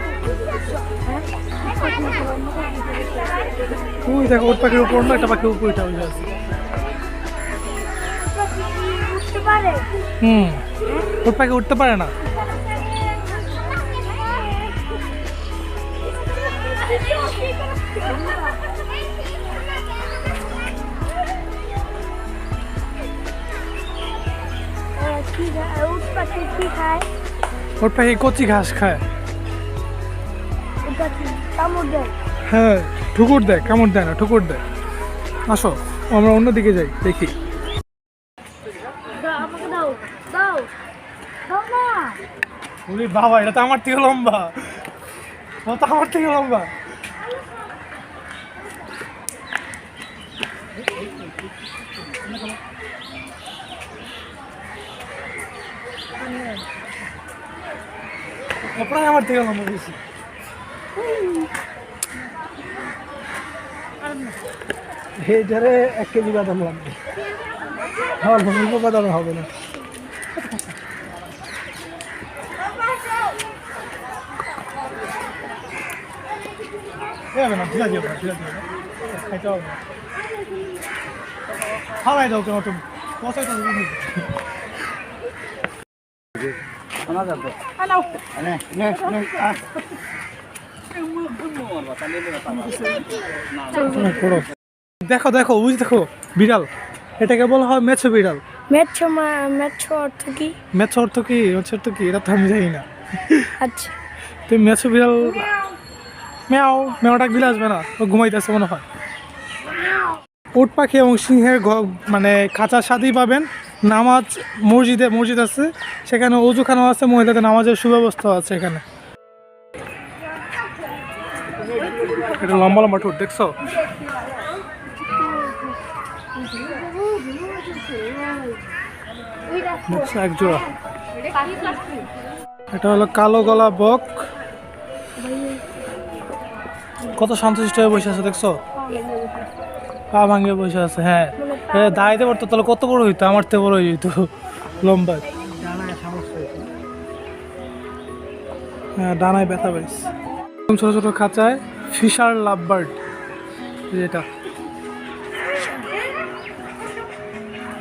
ওই দেখো উট পাখির উপর না একটা পাখি উপর উঠে আছে। উঠতে পারে? উট পাখি উঠতে পারে না। উট পাখি কি খায়? উট পাখি কচি ঘাস খায়। উট পাখি কামড় দেয়। হ্যাঁ ঠুকুর দেয়, কামড় দেয় না, ঠুকুর দেয়। আসো আমরা অন্যদিকে যাই, দেখি। আমাকে দাও দাও দাও না। ওরে বাবা, এটা তো আমার থেকে লম্বা, ও তো আমার থেকে লম্বা। প্রায় আমার থেকে লম্বা বেশি। এইটারে 1 কেজি বাদাম লাগবে, আমার ভূমিকা বাদামে হবে না। হবে না, ঠিক আছে খাইতে হবে না। খাওয়াই দাও কেন তুমি, পচাই তো দেখো দেখো ওই দেখো বিড়াল, এটাকে বলা হয় মেছো বিড়াল। মেছো মেছো অর্থ কি? মেছো অর্থ কি, মেছো অর্থ কি এটা তো আমি জানি না। আচ্ছা তুমি মেছো বিড়াল মেয়াও মেয়াও ডাক দিলে আসবে না, ও ঘুমাইতেছে মনে হয়। উট পাখি এবং সিংহের মানে খাঁচার সাথেই পাবেন। নামাজ মসজিদ আছে, সেখানে অজুখানা আছে, মহিলাদের নামাজের সুব্যবস্থা আছে এখানে। এটা লম্বা লম্বা ঠোঁট দেখছো? দেখছো এক জোড়া। এটা হলো কালো গলা বক, কত শান্তশিষ্ট হয়ে বসে আছে দেখছো? পা ভাঙিয়ে বসে আছে। হ্যাঁ দাঁড়াইতে পারতো তাহলে কত বড় হইতো, আমার থেকে বড় হয়ে যেত লম্বা। হ্যাঁ ডানায় ব্যথা পাইছে। ছোট ছোট খাঁচায় ফিশার লাভবার্ড, যেটা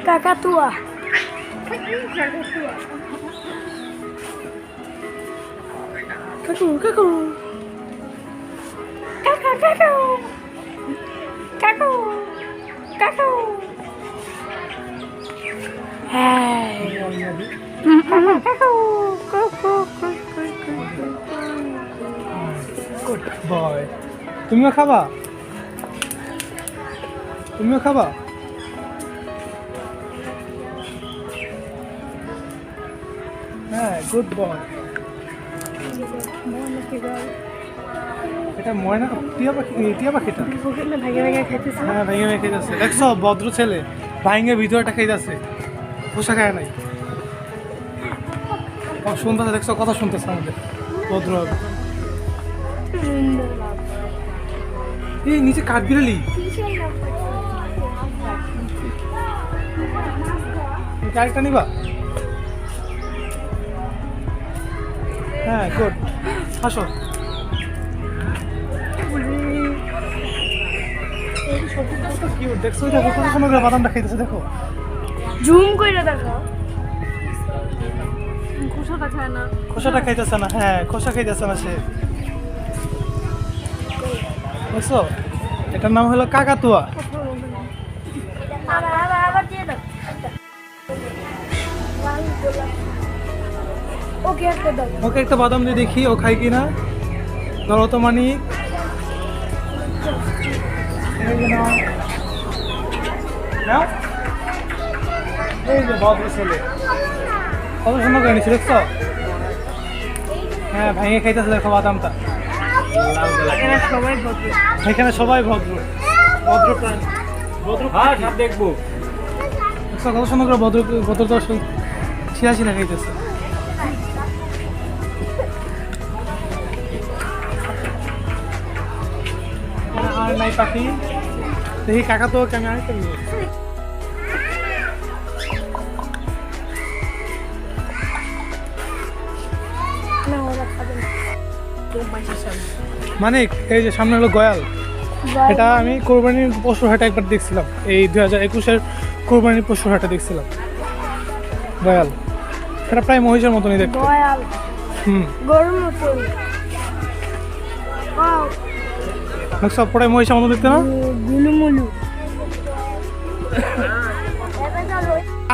কাকাতুয়া। কাকু কাকু কাকা কাকু কাকু কাকু। হ্যাঁ কাকু কাকু গুড বয়। তুমিও খাবা? তুমিও খাবা? হ্যাঁ গুড বয়। এটা ময়না টিয়া পাখি, টিয়া পাখিটা। ভাগে ভাগে খাইতেছে। হ্যাঁ ভাইঙে ভাইঙে খাইতেছে দেখছো? ভদ্র ছেলে ভাইঙে ভিতরটা খাইতেছে, পোষা খায় নাই। শুনতেছে দেখছো? কথা শুনতেছে আমাদের ভদ্র। এই নিচে কাঠ বিড়ালি, আরেকটা নিবা? হ্যাঁ গুড, আসো। দেখছো দেখো কত সুন্দর করে বাদামটা খাইতেছে, দেখো জুম কইরা দেখো। খোসাটা খায় না। খোসাটা খাইতেছে না। হ্যাঁ খোসা খাইতেছে না সে, বুঝছো? এটার নাম হলো কাকাতুয়া। আবার আবার আবার দিয়ে দাও। ওকে একটা দাও। ওকে একটা বাদাম দিয়ে দেখি ও খাই কিনা। ধরো তো মানিক, এই যে নাও। নাও। এই যে ভদ্র ছেলে কত সুন্দর করে নিচ্ছে দেখছো? হ্যাঁ ভেঙে খাইতেছে দেখো বাদামটা। এরা সবাই ভদ্র। এখানে সবাই ভদ্র, ভদ্র প্রাণী, ভদ্র পাখি। দেখবো দেখছো কত সুন্দর করে ভদ্র ভদ্র দর্শক ছিঁড়া ছিঁড়া খাইতেছে। আর নাই পাখি, দেখি কাকা তো আমি আরেকটা নিয়ে। না ওরা খাবে না। মানে এই যে সামনে হলো গয়াল, এটা আমি কোরবানির পশুর হাটে একবার দেখছিলাম, এই 2021-এর কোরবানির পশুর হাটে দেখছিলাম গয়াল। এটা প্রায় মহিষের মতনই দেখতে। দয়াল গরুর মতন। ওয়াও দেখছো প্রায় মহিষের মতো দেখতে না? গুলুমুলু।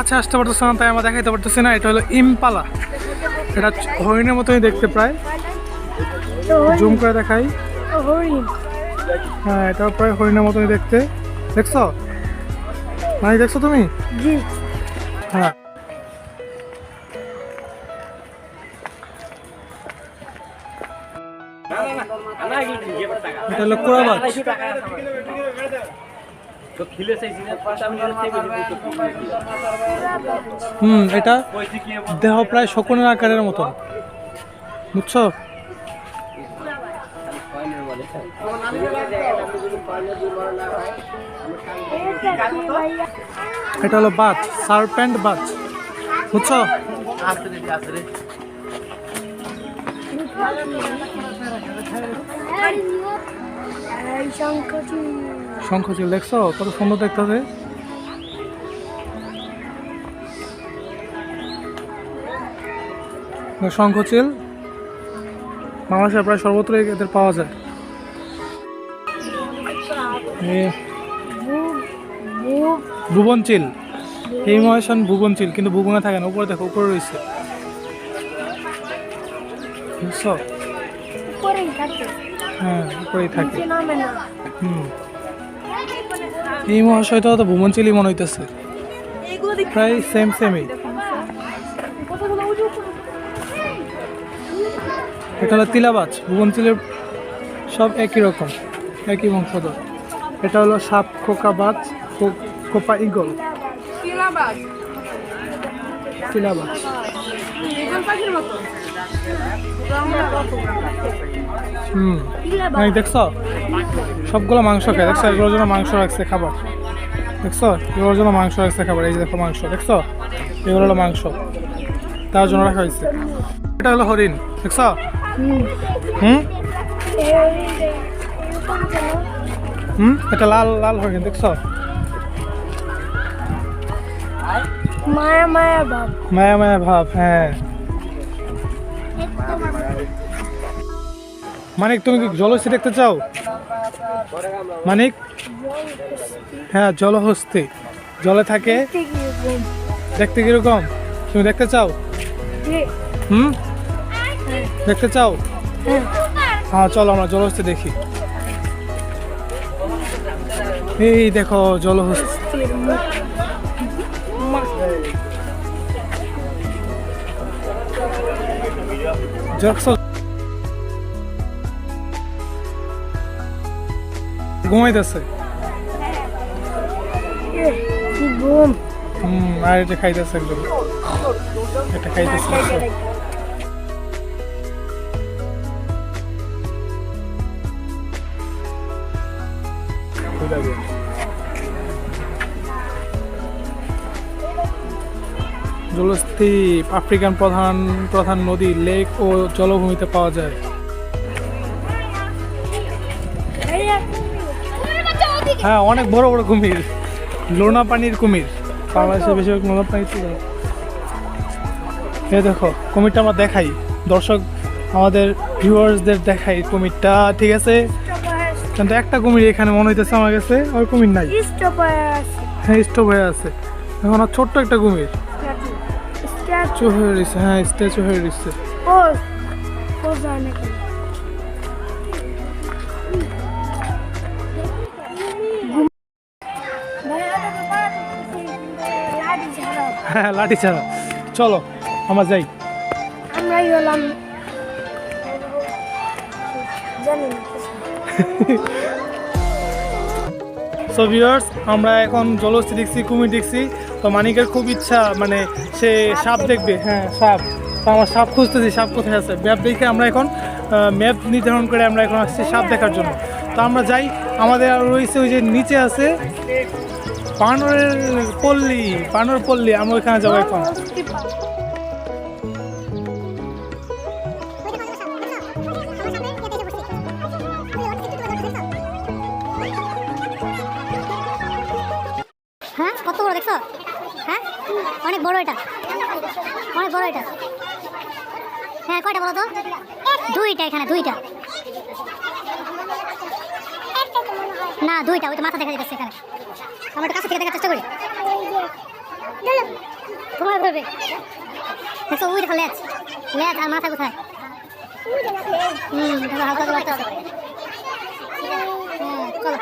আচ্ছা আসতে পারতেছে না তাই আমরা দেখাইতে পারতেছি না। এটা হলো ইম্পালা, এটা হরিণের মতনই দেখতে প্রায়। জুম করে দেখাই। হরিণ। হ্যাঁ এটা প্রায় হরিণের মতনই দেখতে, দেখছো? মানে দেখছো তুমি? জি। হ্যাঁ এটা হলো কোরাবাজ। এটা দেহ প্রায় শকুনের আকারের মতন, বুঝছো? এটা হলো বাজ, সারপেন্ট বাজ, বুঝছো? শঙ্খচিল দেখছো কত সুন্দর দেখতেছে? শঙ্খচিল বাংলাদেশের প্রায় সর্বত্রই এদের পাওয়া যায়। ভুবনচিল, এই মহেশন ভুবনচিল, কিন্তু ভুবনে থাকে না, উপরে দেখো উপরে রয়েছে, বুঝছো? হ্যাঁ উপরেই থাকে। এই মহাশয়টা তো ভুবনচিলই মনে হইতেছে, প্রায় সেম সেমই। এটা হলো তিলাবাজ, ভুবনচিলের সব একই রকম। একই বংশধর। এটা হলো সাপ খোকাবাজ, কোপা ইগল, শিলাবাজ শিলাবাজ। ইগল পাখির মতো মানে দেখছো সবগুলো মাংস খায়, দেখছো এগুলোর জন্য মাংস রাখছে খাবার, দেখছো এগুলোর জন্য মাংস রাখছে খাবার। এই যে দেখো মাংস, দেখছো এগুলো হলো মাংস, তার জন্য রাখা হয়েছে। এটা হলো হরিণ, দেখছো? এটা লাল লাল হরিণ, দেখছো? মায়া মায়া ভাব। মায়া মায়া ভাব, হ্যাঁ। মানিক তুমি কি জলহস্তি দেখতে চাও? মানিক, হ্যাঁ জলহস্তি জলে থাকে, দেখতে কিরকম তুমি দেখতে চাও? দেখতে চাও? হ্যাঁ চলো আমরা জলহস্তি দেখি। এই দেখো জলহস্তি, দেখছো ঘুমাইতেছে। আর এটা খাইতেছে একদম, এটা খাইতেছে। জলহস্তি আফ্রিকান প্রধান প্রধান নদী, লেক ও জলভূমিতে পাওয়া যায়। হ্যাঁ অনেক বড় বড় কুমির, লোনা পানির কুমির, বাংলাদেশে বেশিরভাগ লোনা পানির ছিল। এই দেখো কুমিরটা আমরা দেখাই, দর্শক আমাদের ভিউয়ার্সদের দেখাই কুমিরটা, ঠিক আছে? কিন্তু একটা কুমির এখানে মনে হইতেছে আমার কাছে, আর কুমির নাই। হ্যাঁ স্টপ হয়ে আছে এখন, আর ছোট্ট একটা কুমির স্ট্যাচু হয়ে রয়েছে। হ্যাঁ স্ট্যাচু হয়ে রয়েছে। হ্যাঁ লাঠি ছাড়া, চলো আমরা যাই। আমরাই হলাম জানি না। সো ভিউয়ার্স আমরা এখন জলহস্তি দেখছি, কুমির দেখছি। তো মানিকের খুব ইচ্ছা মানে সে সাপ দেখবে। হ্যাঁ সাপ, তো আমরা সাপ খুঁজতেছি, সাপ কোথায় আছে। ম্যাপ দেখে আমরা এখন ম্যাপ নির্ধারণ করে আমরা এখন আসছি সাপ দেখার জন্য। তো আমরা যাই, আমাদের আর রয়েছে ওই যে নিচে আছে বানরের পল্লী, বানর পল্লী, আমরা ওইখানে যাবো এখন। হ্যাঁ কত বড় দেখছো? হ্যাঁ অনেক বড়, এটা অনেক বড় এটা। হ্যাঁ কয়টা বলো তো? দুইটা, এখানে দুইটা না, দুইটা, ওই তো মাথা দেখা যাচ্ছে এখানে। আমরা একটু কাছে থেকে দেখার চেষ্টা করি, তোমার ধরবে। দেখছো ওই দেখো লেজ, লেজ আর মাথা কোথায়? হালকা লাগতেছে। হ্যাঁ চলো,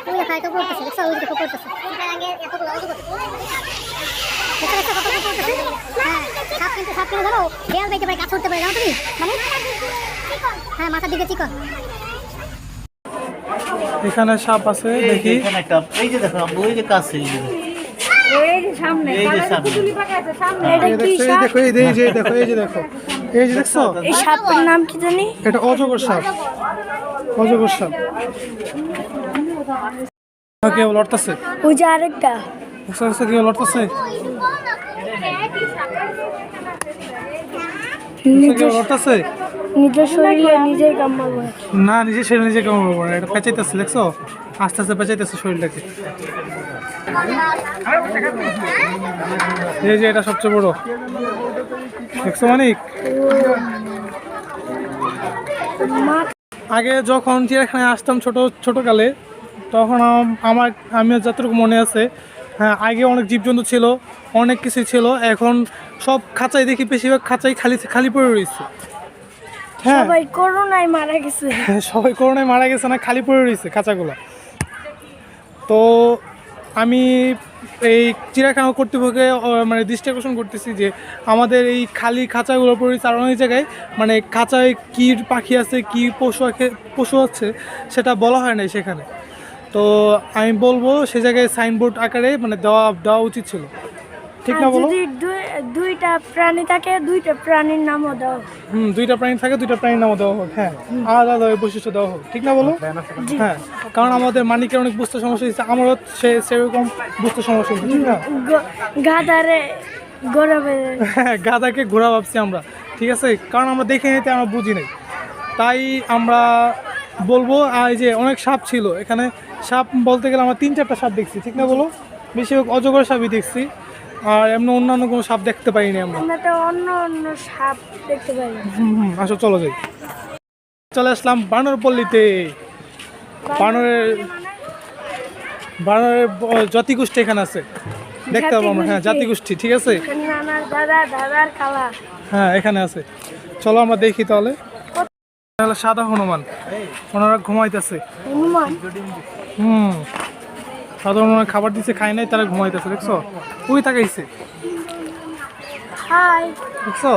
ওই দেখা এটা পড়তেছে, দেখছো ওই দেখো পড়তেছে। হ্যাঁ সাপ কিন্তু ধরো দেয়াল বাইতে পারে, কাজ করতে পারে, জানো তুমি? মানে হ্যাঁ মাথার দিকে চিকন। এখানে সাপ আছে দেখি। এখানে একটা এই যে দেখো ওই যে কাছে এই যে সামনে এই যে সামনে এই দেখো, এই যে দেখো, এই যে দেখো, এই যে দেখছো এই সাপের নাম কি জানি? এটা অজগর সাপ, অজগর সাপ। কেউ লড়তেছে, ওই যে আরেকটা কেউ লড়তেছে, কেউ লড়তেছে। নিজের শরীরে নিজেই কামড়াবো না নিজে শরীর নিজে কেমন করবো না, এটা পেঁচাইতেছে, দেখছো আস্তে আস্তে পেঁচাইতেছে শরীরটাকে। এই যে এটা সবচেয়ে বড়, দেখছো মানিক? আগে যখন চিড়িয়াখানায় আসতাম ছোটকালে, তখন আমি যতটুকু মনে আছে, হ্যাঁ আগে অনেক জীবজন্তু ছিল, অনেক কিছু ছিল। এখন সব খাঁচাই দেখি, বেশিরভাগ খাঁচাই খালি পড়ে রয়েছে। হ্যাঁ সবাই করোনায় মারা গেছে। সবাই করোনায় মারা গেছে না, খালি পড়ে রয়েছে খাঁচাগুলো। তো আমি এই চিড়িয়াখানা কর্তৃপক্ষে মানে দৃষ্টি আকর্ষণ করতেছি যে আমাদের এই খালি খাঁচাগুলোর পরিচালনার জায়গায় মানে খাঁচায় কী পাখি আছে কী পশু আছে সেটা বলা হয় নাই সেখানে। তো আমি বলবো সে জায়গায় সাইনবোর্ড আকারে মানে দেওয়া উচিত ছিল, ঠিক না আর বলো? যদি দুইটা প্রাণী থাকে দুইটা প্রাণীর নামও দাও। দুইটা প্রাণী থাকে দুইটা প্রাণীর নামও দেওয়া হোক, হ্যাঁ আলাদা আলাদা বৈশিষ্ট্য দেওয়া হোক, ঠিক না বলো? হ্যাঁ, কারণ আমাদের মানিকের অনেক বুঝতে সমস্যা হয়েছে, আমারও সেরকম বুঝতে সমস্যা হয়েছে, ঠিক না? গাধারে গড়াবে। হ্যাঁ, গাধাকে ঘোড়া ভাবছি আমরা, ঠিক আছে, কারণ আমরা দেখে নিতে আমরা বুঝি নাই, তাই আমরা বলবো। আর এই যে অনেক সাপ ছিল এখানে, সাপ বলতে গেলে আমরা 3-4টা সাপ দেখছি, ঠিক না বলো? বেশিরভাগ অজগর সাপই দেখছি, আর এমন অন্যান্য কোনো সাপ দেখতে পাইনি আমরা। আমরা তো অন্য সাপ দেখতে পাই। আসো চলো যাই। চলে আসলাম বানরপল্লীতে। বানরের জাতিগোষ্ঠী এখানে আছে, দেখতে পাবো আমরা। হ্যাঁ, জাতিগোষ্ঠী, ঠিক আছে। নানার দাদা, দাদার খালা। হ্যাঁ, এখানে আছে, চলো আমরা দেখি তাহলে। সাদা হনুমান, ওনারা ঘুমাইতেছে। হনুমান সাদা হনুমান খাবার দিচ্ছে, খাই নাই, তারা ঘুমাইতেছে, দেখছো? ওই তাকাইছে, হাই, দেখছো?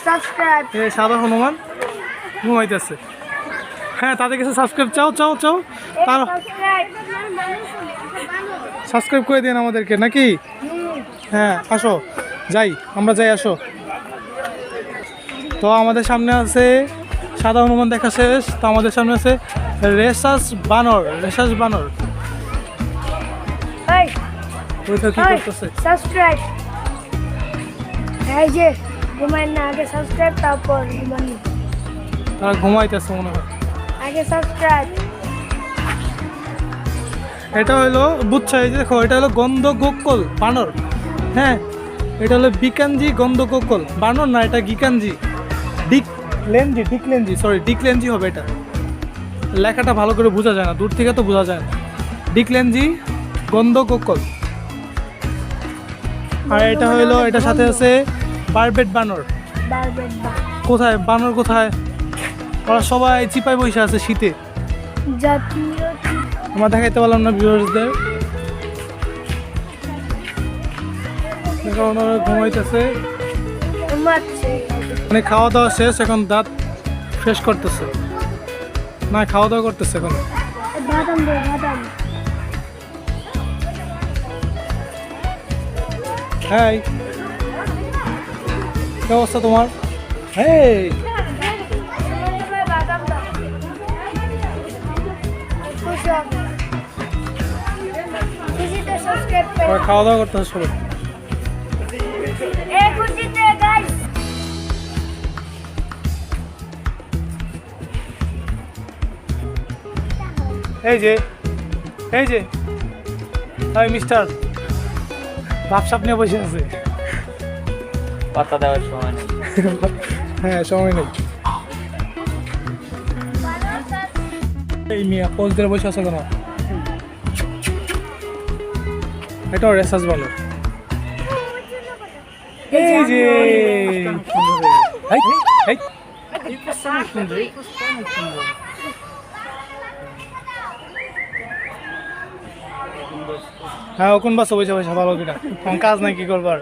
সাবস্ক্রাইব। এই সাদা হনুমান ঘুমাইতেছে। হ্যাঁ, তাদের কাছে সাবস্ক্রাইব চাও তার সাবস্ক্রাইব করে দিন আমাদেরকে নাকি? হ্যাঁ, আসো যাই, আমরা যাই, আসো। তো আমাদের সামনে আছে সাদা হনুমান দেখা শেষ, তো আমাদের সামনে আছে রেসাস বানর। এই ওই তো কি করতেছে? সাবস্ক্রাইব। এই যে ঘুমাই না, আগে সাবস্ক্রাইব তারপর ঘুমানি। তারা ঘুমাইতেছে মনে হয়। আগে সাবস্ক্রাইব। এটা হলো বুঝছো, এই যে দেখো, এটা হলো গন্ধগোকল বানর। হ্যাঁ, এটা হলো বিকাঞ্জি গন্ধগোকল বানর না, এটা গিকাঞ্জি ডিকলেঞ্জি হবে। এটা লেখাটা ভালো করে বোঝা যায় না, দূর থেকে তো বোঝা যায় না। ডিকলেঞ্জি গন্ধগোকল। আর এটা হইলো, এটার সাথে আছে বারবেট বানর। কোথায় বানর, কোথায়? ওরা সবাই চিপায় বসে আছে শীতে। জাতীয় আমরা দেখাইতে পারলাম না ভিউয়ার্সদের। দেখো ওনারা ঘুমাইতেছে, ঘুমাচ্ছে। মানে খাওয়া দাওয়া শেষ, এখন দাঁত ফ্রেশ করতেছে, না খাওয়া দাওয়া করতেছে এখন। বাদাম দে, বাদাম। হ্যাঁ, কি অবস্থা তোমার? হ্যাঁ, বাদাম দাও। খুশিতে সাবস্ক্রাইব করে। ওরা খাওয়া দাওয়া করতেছে সবাই। এই খুশিতে গাইস। এই যে হাই মিস্টার, ভাবসাপ নিয়ে বসে আছে। পাতা দেওয়ার সময় নেই। হ্যাঁ, সময় নেই। এই মিয়া পোজ দিয়ে বসে আছে কেন? এটাও রেসাস বানর। এই যে হ্যাঁ, কোন বাসা বসে ভালো কিনা, আমার কাজ নাই, কি করবার।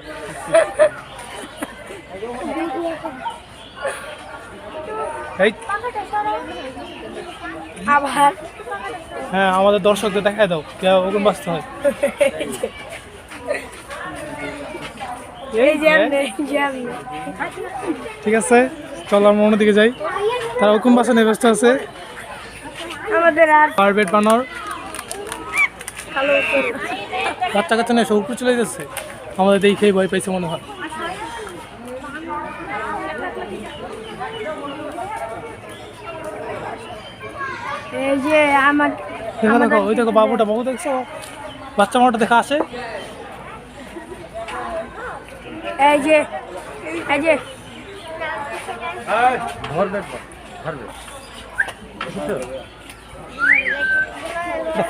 আবার হ্যাঁ, আমাদের দর্শকদের দেখায় দাও কোন বাসতে হয়। এই যে আমি। ঠিক আছে, চলো আমরা অন্যদিকে যাই। তারা কোন বাসা নিয়ে ব্যস্ত আছে। আমাদের আর বারবেট বানর ভালো বাচ্চা কাচ্চা নিয়ে সব উপরে চলে যাচ্ছে, আমাদের দেখেই ভয় পাইছে মনে হয়। এই যে দেখো ওই দেখো বাবু দেখছো, বাচ্চা মোটা দেখা আসে। এই যে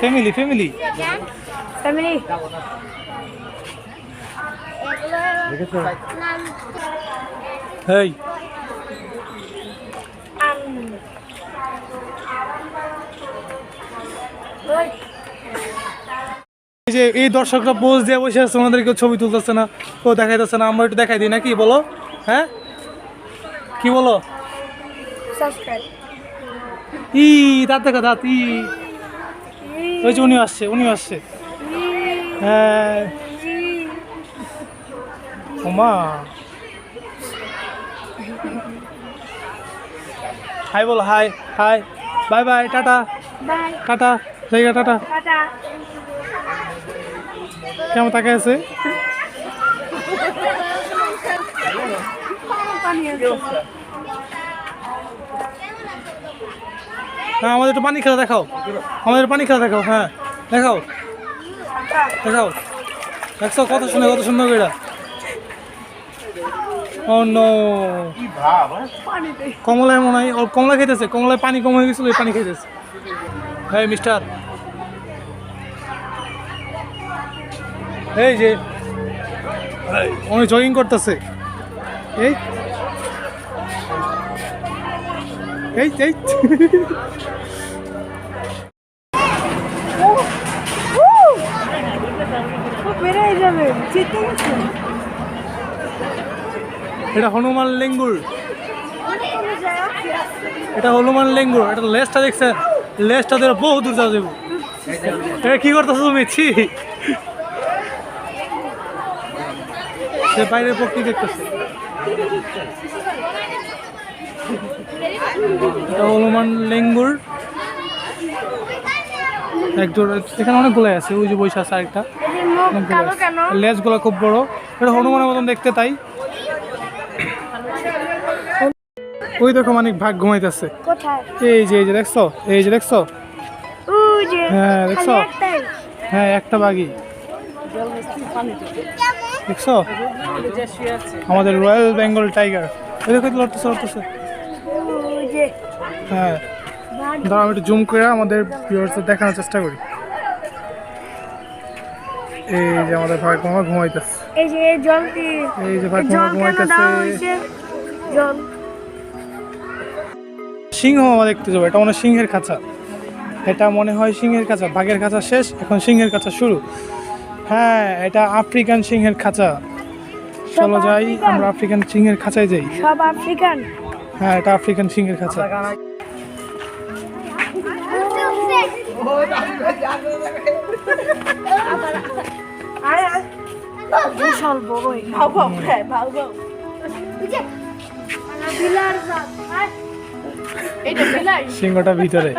ফ্যামিলি ফ্যামিলি হেই এই যে এই দর্শকরা পোজ দিয়ে বসে আছে, ওনাদের কেউ ছবি তুলতেছে না, কেউ দেখাইতেছে না, আমরা একটু দেখাই দিই নাকি বলো? হ্যাঁ কি বলো? ই দাঁত দেখা দাঁত ই, ওই যে উনিও আসছে হ্যাঁ ওমা হাই বলো, high high, bye bye, tata tata, জায়গা টাটা। কেমন তাকে আছে? হ্যাঁ আমাদের একটু পানি খেলা দেখাও, আমাদের পানি খেলা দেখাও, হ্যাঁ দেখাও দেখাও, দেখছো কত সুন্দর এটা। ও নো, কমলায় মনে হয় কমলা খাইতেছে, কমলায় পানি কম হয়ে গেছিল, ওই পানি খাইতেছে। হ্যাঁ মিস্টার, এই যে উনি জগিং করতেছে, এই এই এই এটা হনুমান লেঙ্গুর, এটা হনুমান লেঙ্গুর, এটা লেজটা দেখছেন, লেজটা ধরে বহু দূর যাওয়া যাবো। এটা কি করতেছো তুমি? ছি, সে বাইরের পক্ষী দেখতেছে। এটা হনুমান লেঙ্গুর একজোড়া, এখানে অনেকগুলো আছে, ওই যে বৈশা আছে আরেকটা, লেজগুলো খুব বড়, এটা হনুমানের মতন দেখতে। তাই ওই দেখো অনেক ভাগ ঘুমাইতেছে, এই যে দেখছো, এই যে দেখছো, হ্যাঁ দেখছো, হ্যাঁ একটা বাঘই দেখছো, আমাদের রয়্যাল বেঙ্গল টাইগার। ওই দেখো লড়তেছে। হ্যাঁ ধরো আমি একটু জুম করে আমাদের ভিউয়ার্সদের দেখানোর চেষ্টা করি। এই যে আমাদের ভাগ মামা ঘুমাইতেছে, এই যে ভাগ মামা ঘুমাইতেছে। সিংহ মামা দেখতে যাবো, এটা মনে হয় সিংহের খাঁচা, এটা মনে হয় সিংহের খাঁচা, বাঘের খাঁচা শেষ, এখন সিংহের খাঁচা শুরু। হ্যাঁ এটা আফ্রিকান সিংহের খাঁচা, চলো যাই আমরা আফ্রিকান সিংহের খাঁচায় যাই। সব আফ্রিকান, হ্যাঁ এটা আফ্রিকান সিংহের খাঁচা। বিশাল বড়, সিংহটা ভিতরে।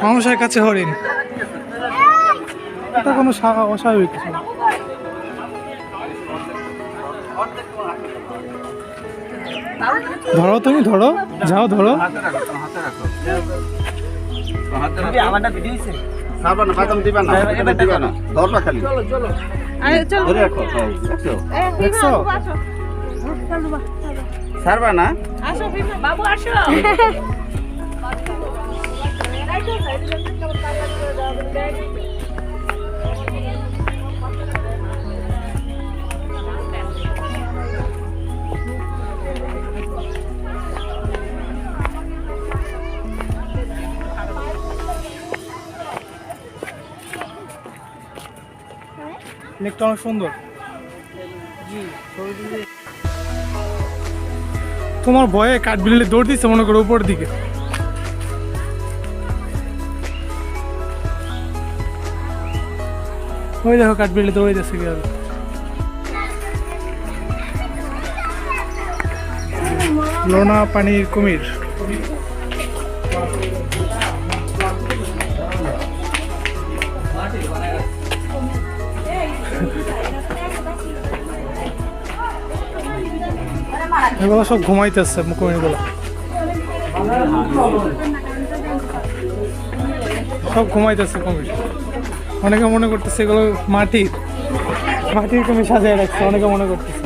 মানুষের কাছে হরিণ, এটা কোনো অস্বাভাবিক কিছু না। ধরো তুমি, ধরো যাও, ধরো। দেখছো ছাড়বা না? বাবু আসো। লেকটা অনেক সুন্দর। তোমার ভয়ে কাঠবিড়ালি দৌড় দিচ্ছে মনে করো উপর দিকে। ওই দেখো কাঠবিড়ালি দৌড়ে যাচ্ছে কি হবে। লোনা পানির কুমির। এগুলো সব ঘুমাইতেছে কুমিরগুলো, সব ঘুমাইতেছে কুমির। অনেকে মনে করতেছে এগুলো মাটির কুমির সাজিয়ে রাখছে, অনেকে মনে করতেছে।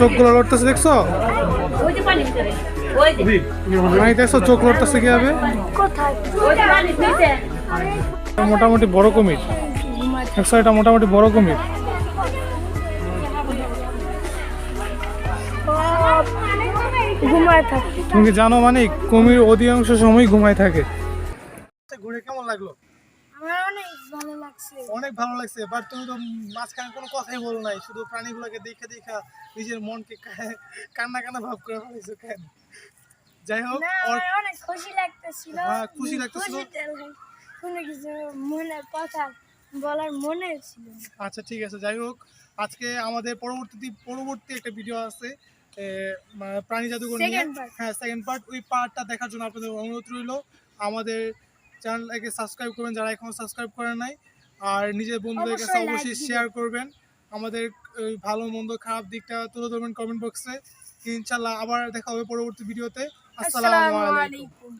চোখগুলো লড়তেছে দেখছো, পানিতে এসো চোখ লড়তেছে কিভাবে? কোথায় মোটামুটি বড় কুমির। দেখছো এটা মোটামুটি বড় কুমির। ঘুমায় থাকে। তুমি কি জানো মানে কুমির অধিকাংশ সময় ঘুমায় থাকে। ঘুরে কেমন লাগলো? আমার অনেক ভালো লাগছে। অনেক ভালো লাগছে, বাট তুমি তো মাঝখানে কোনো কথাই বলো নাই, শুধু প্রাণীগুলোকে দেখে দেখা নিজের মনকে কান্না কান্না ভাব করে ফেলেছো কেন? যাই হোক, আমার অনেক খুশি লাগতেছিল। হ্যাঁ, খুশি লাগতেছিল। কোনো কিছু মনের কথা বলার মনে ছিল। আচ্ছা ঠিক আছে, যাই হোক, আজকে আমাদের পরবর্তী একটা ভিডিও আছে প্রাণী জাদুঘর নিয়ে। Second part. হ্যাঁ, সেকেন্ড পার্ট। ওই পার্টটা দেখার জন্য আপনাদের অনুরোধ রইল। আমাদের চ্যানেলটাকে সাবস্ক্রাইব করবেন যারা এখনো সাবস্ক্রাইব করেন নাই, আর নিজের বন্ধুদের কাছে অবশ্যই like অবশ্যই দিবেন। শেয়ার করবেন। আমাদের ভালো মন্দ খারাপ দিকটা তুলে ধরবেন কমেন্ট বক্সে। ইনশাল্লাহ আবার দেখা হবে পরবর্তী ভিডিওতে। আসসালামু আলাইকুম।